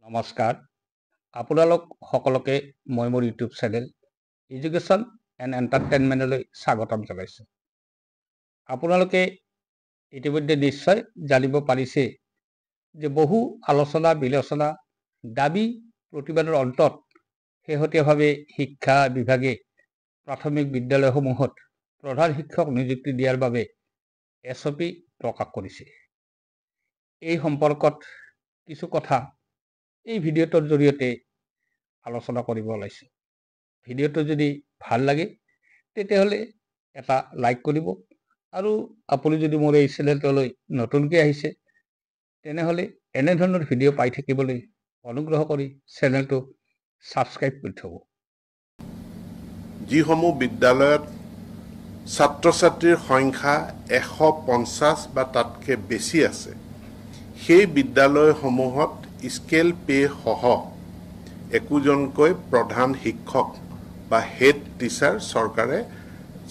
নমস্কাৰ আপোনালোক সকলোকে মই মোৰ ইউটিউব চেনেল এডুকেশ্যন এণ্ড এণ্টাৰটেইনমেণ্টলৈ স্বাগতম জনাইছোঁ। আপোনালোকে ইতিমধ্যে নিশ্চয় জানিব পাৰিছে যে বহু আলোচনা বিলোচনা দাবী প্ৰতিবাদৰ অন্তত শেহতীয়াভাৱে শিক্ষা বিভাগে প্ৰাথমিক বিদ্যালয়সমূহত প্ৰধান শিক্ষক নিযুক্তি দিয়াৰ বাবে SOP প্ৰকাশ কৰিছে। এই সম্পৰ্কত কিছু কথা এই ভিডিঅ'টোৰ জৰিয়তে আলোচনা কৰিব ওলাইছোঁ। ভিডিঅ'টো যদি ভাল লাগে তেতিয়াহ'লে এটা লাইক কৰিব আৰু আপুনি যদি মোৰ এই চেনেলটোলৈ নতুনকৈ আহিছে তেনেহ'লে এনেধৰণৰ ভিডিঅ' পাই থাকিবলৈ অনুগ্ৰহ কৰি চেনেলটো ছাবস্ক্ৰাইব কৰি থ'ব। যিসমূহ বিদ্যালয়ত ছাত্ৰ ছাত্ৰীৰ সংখ্যা 150 বা তাতকৈ বেছি আছে সেই বিদ্যালয়সমূহত স্কেল পে সহ একোজনকৈ প্ৰধান শিক্ষক বা হেড টিচাৰ চৰকাৰে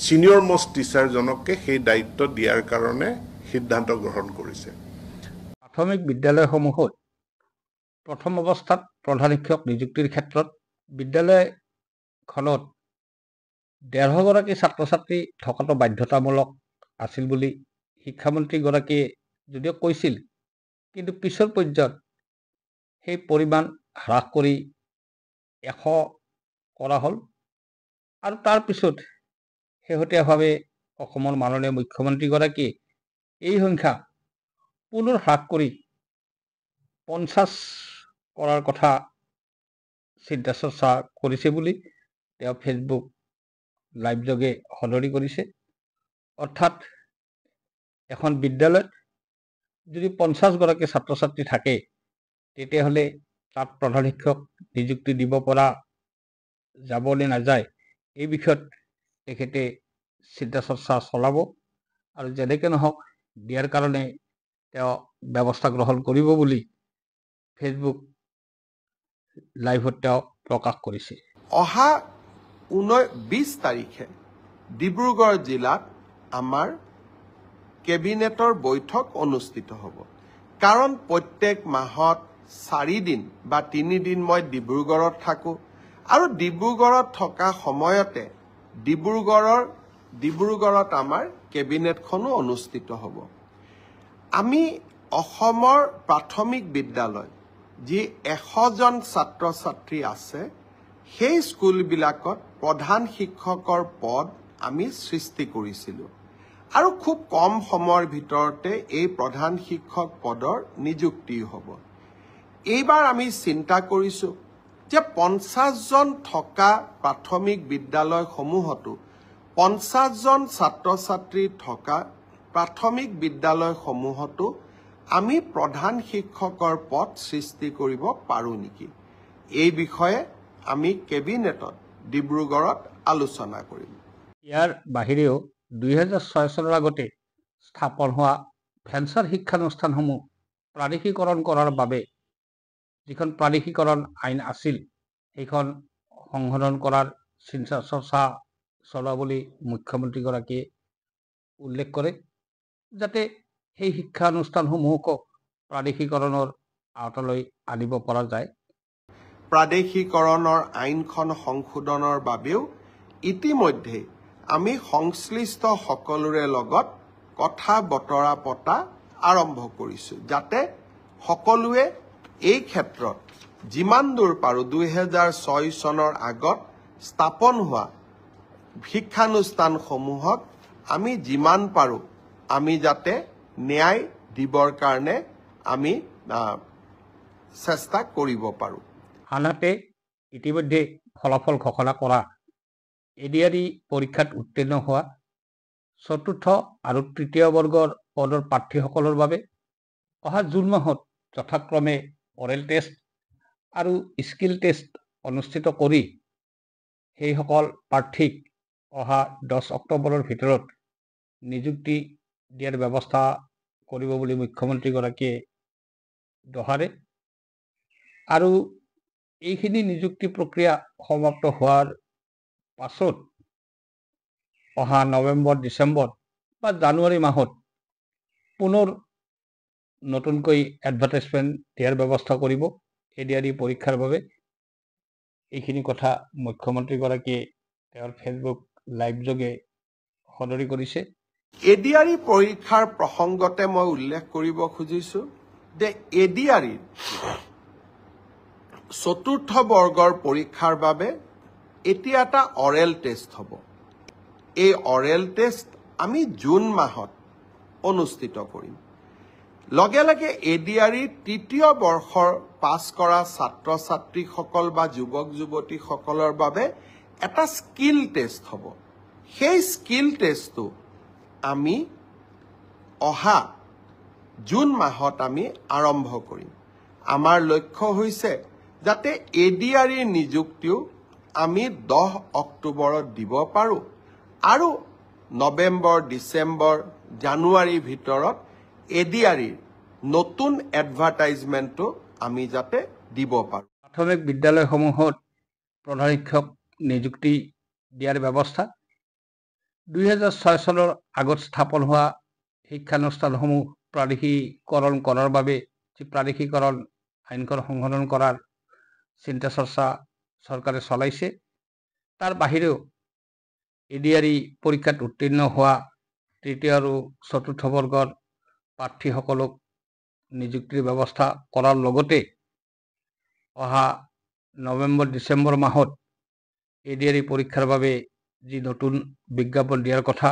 ছিনিয়ৰ মষ্ট টিচাৰজনকে সেই দায়িত্ব দিয়াৰ কাৰণে সিদ্ধান্ত গ্ৰহণ কৰিছে। প্ৰাথমিক বিদ্যালয়সমূহত প্ৰথম অৱস্থাত প্ৰধান শিক্ষক নিযুক্তিৰ ক্ষেত্ৰত বিদ্যালয়খনত 150 গৰাকী ছাত্ৰ ছাত্ৰী থকাটো বাধ্যতামূলক আছিল বুলি শিক্ষামন্ত্ৰীগৰাকীয়ে যদিও কৈছিল, কিন্তু পিছৰ পৰ্যায়ত সেই পৰিমাণ হ্ৰাস কৰি 100 কৰা হ'ল আৰু তাৰপিছত শেহতীয়াভাৱে অসমৰ মাননীয় মুখ্যমন্ত্ৰীগৰাকীয়ে এই সংখ্যা পুনৰ হ্ৰাস কৰি 50 কৰাৰ কথা চিন্তা চৰ্চা কৰিছে বুলি তেওঁ ফেচবুক লাইভ যোগে সদৰি কৰিছে। অৰ্থাৎ এখন বিদ্যালয়ত যদি 50 গৰাকী ছাত্ৰ ছাত্ৰী থাকে তেতিয়াহ'লে তাত প্ৰধান শিক্ষক নিযুক্তি দিব পৰা যাব নে নাযায় এই বিষয়ত তেখেতে চিন্তা চৰ্চা চলাব আৰু যেনেকৈ নহওক দিয়াৰ কাৰণে তেওঁ ব্যৱস্থা গ্ৰহণ কৰিব বুলি ফেচবুক লাইভত তেওঁ প্ৰকাশ কৰিছে। অহা 20 তাৰিখে ডিব্ৰুগড় জিলাত আমাৰ কেবিনেটৰ বৈঠক অনুষ্ঠিত হ'ব। কাৰণ প্ৰত্যেক মাহত 4 দিন বা 3 দিন মই ডিব্ৰুগড়ত থাকোঁ আৰু ডিব্ৰুগড়ত থকা সময়তে ডিব্ৰুগড়ত আমাৰ কেবিনেটখনো অনুষ্ঠিত হ'ব। আমি অসমৰ প্ৰাথমিক বিদ্যালয় যি 100জন ছাত্ৰ ছাত্ৰী আছে সেই স্কুলবিলাকত প্ৰধান শিক্ষকৰ পদ আমি সৃষ্টি কৰিছিলোঁ আৰু খুব কম সময়ৰ ভিতৰতে এই প্ৰধান শিক্ষক পদৰ নিযুক্তি হ'ব। এইবাৰ আমি চিন্তা কৰিছোঁ যে 50জন থকা প্ৰাথমিক বিদ্যালয়সমূহতো 50জন ছাত্ৰ ছাত্ৰী থকা প্ৰাথমিক বিদ্যালয়সমূহতো আমি প্ৰধান শিক্ষকৰ পদ সৃষ্টি কৰিব পাৰোঁ নেকি, এই বিষয়ে আমি কেবিনেটত ডিব্ৰুগড়ত আলোচনা কৰিম। ইয়াৰ বাহিৰেও 2006 চনৰ আগতে স্থাপন হোৱা ভেঞ্চাৰ শিক্ষানুষ্ঠানসমূহ প্ৰাদেশিকৰণ কৰাৰ বাবে যিখন প্ৰাদেশিকৰণ আইন আছিল সেইখন সংশোধন কৰাৰ চিন্তা চৰ্চা চলোৱা বুলি মুখ্যমন্ত্ৰীগৰাকীয়ে উল্লেখ কৰে, যাতে সেই শিক্ষানুষ্ঠানসমূহকো প্ৰাদেশিকৰণৰ আওতালৈ আনিব পৰা যায়। প্ৰাদেশিকৰণৰ আইনখন সংশোধনৰ বাবেও ইতিমধ্যে আমি সংশ্লিষ্ট সকলোৰে লগত কথা বতৰা পতা আৰম্ভ কৰিছোঁ, যাতে সকলোৱে এই ক্ষেত্ৰত যিমান দূৰ পাৰোঁ 2006 চনৰ আগত স্থাপন হোৱা শিক্ষানুষ্ঠানসমূহক আমি যিমান পাৰোঁ আমি যাতে ন্যায় দিবৰ কাৰণে আমি চেষ্টা কৰিব পাৰোঁ। আনহাতে ইতিমধ্যে ফলাফল ঘোষণা কৰা ADRE পৰীক্ষাত উত্তীৰ্ণ হোৱা 4ৰ্থ আৰু 3য় বৰ্গৰ পদৰ প্ৰাৰ্থীসকলৰ বাবে অহা জুন মাহত যথাক্ৰমে অৰেল টেষ্ট আৰু স্কিল টেষ্ট অনুষ্ঠিত কৰি সেইসকল প্ৰাৰ্থীক অহা 10 অক্টোবৰৰ ভিতৰত নিযুক্তি দিয়াৰ ব্যৱস্থা কৰিব বুলি মুখ্যমন্ত্ৰীগৰাকীয়ে দোহাৰে আৰু এইখিনি নিযুক্তি প্ৰক্ৰিয়া সমাপ্ত হোৱাৰ পাছত অহা নৱেম্বৰ ডিচেম্বৰ বা জানুৱাৰী মাহত পুনৰ নতুনকৈ এডভাৰটাইজমেণ্ট দিয়াৰ ব্যৱস্থা কৰিব। ADRE পৰীক্ষাৰ বাবে এইখিনি কথা মুখ্যমন্ত্ৰীগৰাকীয়ে তেওঁৰ ফেচবুক লাইভ যোগে সদৰি কৰিছে। ADRE পৰীক্ষাৰ প্ৰসংগতে মই উল্লেখ কৰিব খুজিছো যে ADRE চতুৰ্থ বৰ্গৰ পৰীক্ষাৰ বাবে এতিয়া এটা অৰেল টেষ্ট হ'ব। এই অৰেল টেষ্ট আমি জুন মাহত অনুষ্ঠিত কৰিম। লগে লগে ADRE তৃতীয় বৰ্ষৰ পাছ কৰা ছাত্ৰ ছাত্ৰীসকল বা যুৱক যুৱতীসকলৰ বাবে এটা স্কিল টেষ্ট হ'ব। সেই স্কিল টেষ্টটো আমি অহা জুন মাহত আমি আৰম্ভ কৰিম। আমাৰ লক্ষ্য হৈছে যাতে ADRE নিযুক্তিও আমি 10 অক্টোবৰত দিব পাৰোঁ আৰু নৱেম্বৰ, ডিচেম্বৰ, জানুৱাৰীৰ ভিতৰত ADRE নতুন এডভাৰটাইজমেণ্টটো আমি যাতে দিব পাৰোঁ। প্ৰাথমিক বিদ্যালয়সমূহত প্ৰধান শিক্ষক নিযুক্তি দিয়াৰ ব্যৱস্থা 2006 চনৰ আগত স্থাপন হোৱা শিক্ষানুষ্ঠানসমূহ প্ৰাদেশিকৰণ কৰাৰ বাবে প্ৰাদেশিকৰণ আইনখন সংশোধন কৰাৰ চিন্তা চৰ্চা চৰকাৰে চলাইছে। তাৰ বাহিৰেও ADRE পৰীক্ষাত উত্তীৰ্ণ হোৱা তৃতীয় আৰু চতুৰ্থ বৰ্গৰ প্ৰাৰ্থীসকলক নিযুক্তিৰ ব্যৱস্থা কৰাৰ লগতে অহা নৱেম্বৰ ডিচেম্বৰ মাহত ADRE পৰীক্ষাৰ বাবে যি নতুন বিজ্ঞাপন দিয়াৰ কথা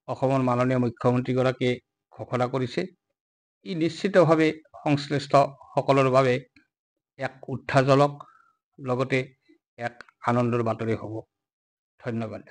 অসমৰ মাননীয় মুখ্যমন্ত্ৰীগৰাকীয়ে ঘোষণা কৰিছে, ই নিশ্চিতভাৱে সংশ্লিষ্ট সকলৰ বাবে এক উৎসাহজনক লগতে এক আনন্দৰ বাতৰি হ'ব। ধন্যবাদ।